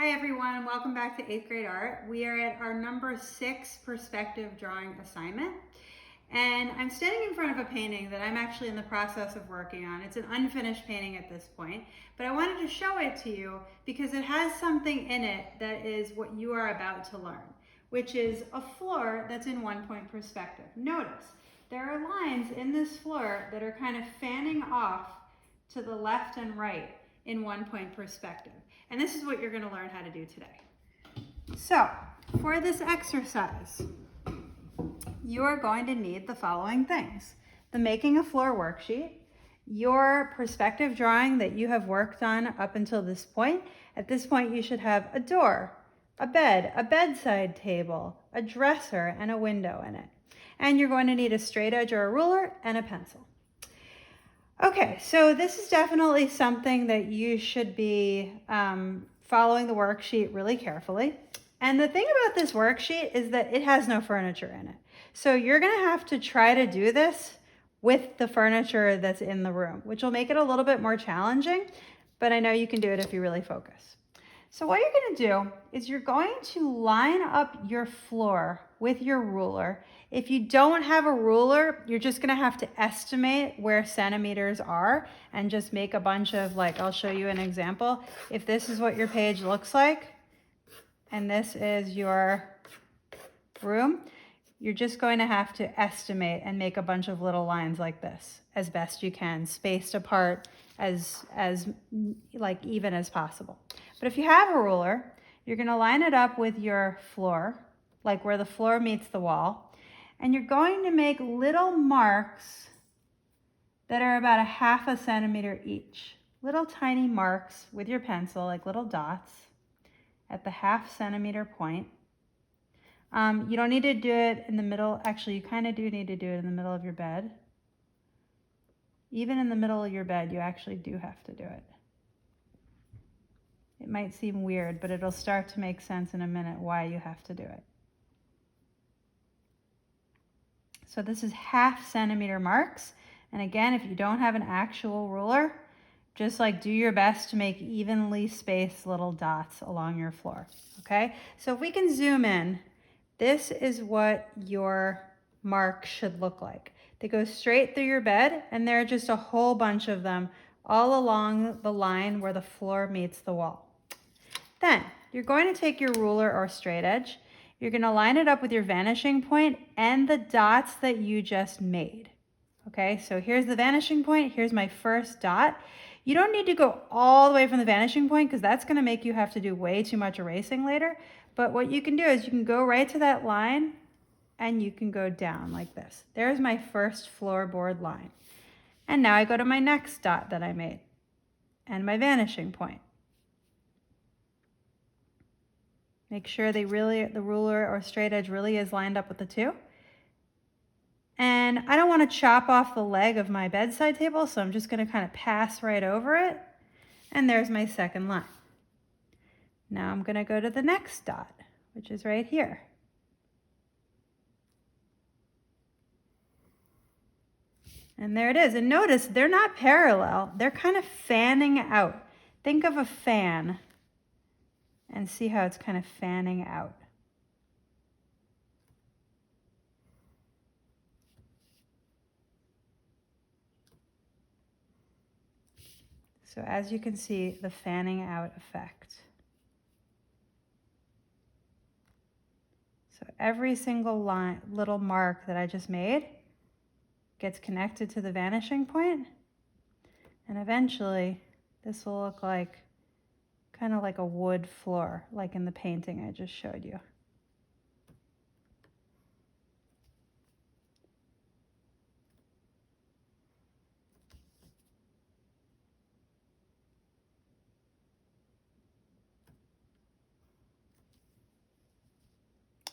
Hi everyone, welcome back to 8th grade art. We are at our number 6 perspective drawing assignment. And I'm standing in front of a painting that I'm actually in the process of working on. It's an unfinished painting at this point, but I wanted to show it to you because it has something in it that is what you are about to learn, which is a floor that's in 1-point perspective. Notice, there are lines in this floor that are kind of fanning off to the left and right in 1-point perspective. And this is what you're going to learn how to do today. So, for this exercise, you are going to need the following things: the Making a Floor worksheet, your perspective drawing that you have worked on up until this point. At this point, you should have a door, a bed, a bedside table, a dresser, and a window in it. And you're going to need a straight edge or a ruler and a pencil. Okay, so this is definitely something that you should be following the worksheet really carefully. And the thing about this worksheet is that it has no furniture in it. So you're gonna have to try to do this with the furniture that's in the room, which will make it a little bit more challenging, but I know you can do it if you really focus. So what you're gonna do is you're going to line up your floor with your ruler. If you don't have a ruler, you're just gonna have to estimate where centimeters are and just make a bunch of, like, I'll show you an example. If this is what your page looks like, and this is your room, you're just going to have to estimate and make a bunch of little lines like this as best you can, spaced apart as like even as possible. But if you have a ruler, you're going to line it up with your floor, like where the floor meets the wall, and you're going to make little marks that are about 1/2 centimeter each. Little tiny marks with your pencil, like little dots at the 1/2 centimeter point. You don't need to do it in the middle. Actually, you kind of do need to do it in the middle of your bed. Even in the middle of your bed, you actually do have to do it. It might seem weird, but it'll start to make sense in a minute why you have to do it. So this is 1/2 centimeter marks. And again, if you don't have an actual ruler, just like do your best to make evenly spaced little dots along your floor, okay? So if we can zoom in, this is what your mark should look like. They go straight through your bed, and there are just a whole bunch of them all along the line where the floor meets the wall. Then you're going to take your ruler or straight edge. You're going to line it up with your vanishing point and the dots that you just made. Okay, so here's the vanishing point. Here's my first dot. You don't need to go all the way from the vanishing point because that's going to make you have to do way too much erasing later. But what you can do is you can go right to that line and you can go down like this. There's my first floorboard line. And now I go to my next dot that I made and my vanishing point. Make sure the ruler or straight edge really is lined up with the two. And I don't want to chop off the leg of my bedside table, so I'm just going to kind of pass right over it. And there's my second line. Now I'm going to go to the next dot, which is right here. And there it is. And notice they're not parallel. They're kind of fanning out. Think of a fan and see how it's kind of fanning out. So as you can see, the fanning out effect. So every single line, little mark that I just made gets connected to the vanishing point, and eventually this will look like kind of like a wood floor, like in the painting I just showed you.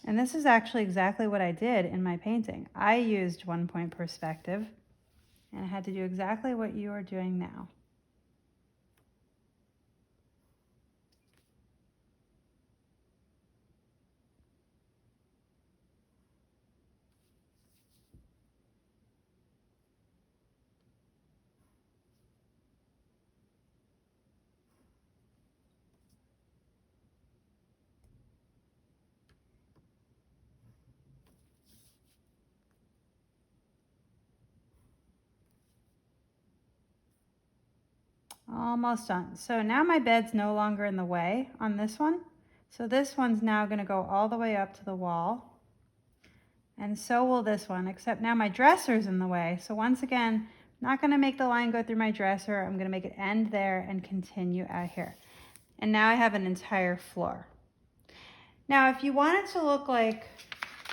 And this is actually exactly what I did in my painting. I used 1-point perspective, and I had to do exactly what you are doing now. Almost done. So now my bed's no longer in the way on this one. So this one's now going to go all the way up to the wall. And so will this one, except now my dresser's in the way. So once again, I'm not going to make the line go through my dresser. I'm going to make it end there and continue out here. And now I have an entire floor. Now, if you want it to look like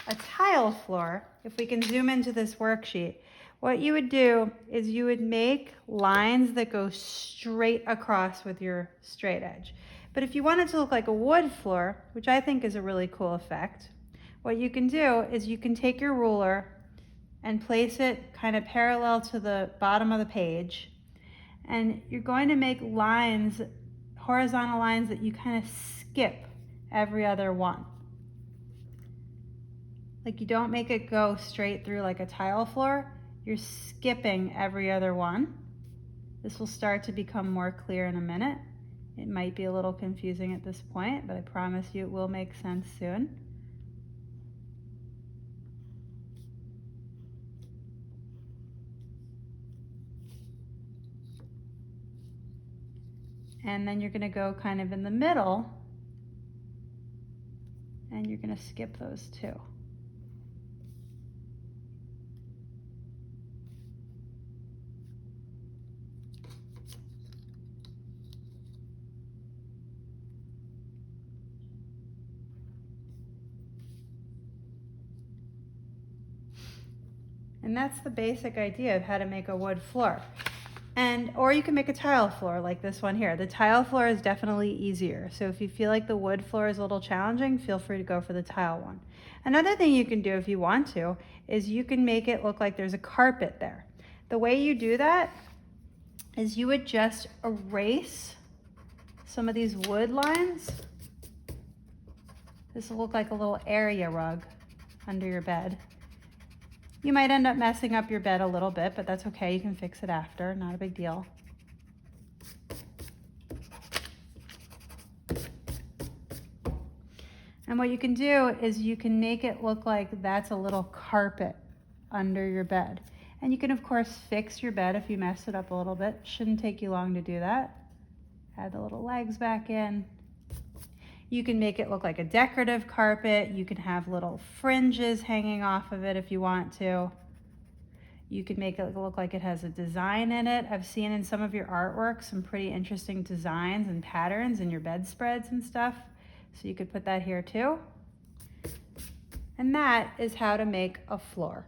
a tile floor, if we can zoom into this worksheet, what you would do is you would make lines that go straight across with your straight edge. But if you want it to look like a wood floor, which I think is a really cool effect, what you can do is you can take your ruler and place it kind of parallel to the bottom of the page. And you're going to make lines, horizontal lines that you kind of skip every other one. Like you don't make it go straight through like a tile floor. You're skipping every other one. This will start to become more clear in a minute. It might be a little confusing at this point, but I promise you it will make sense soon. And then you're going to go kind of in the middle, and you're going to skip those two. And that's the basic idea of how to make a wood floor. Or you can make a tile floor like this one here. The tile floor is definitely easier. So if you feel like the wood floor is a little challenging, feel free to go for the tile one. Another thing you can do if you want to is you can make it look like there's a carpet there. The way you do that is you would just erase some of these wood lines. This will look like a little area rug under your bed. You might end up messing up your bed a little bit, but that's okay. You can fix it after, not a big deal. And what you can do is you can make it look like that's a little carpet under your bed. And you can, of course, fix your bed if you mess it up a little bit. Shouldn't take you long to do that. Add the little legs back in. You can make it look like a decorative carpet. You can have little fringes hanging off of it if you want to. You can make it look like it has a design in it. I've seen in some of your artwork some pretty interesting designs and patterns in your bedspreads and stuff. So you could put that here too. And that is how to make a floor.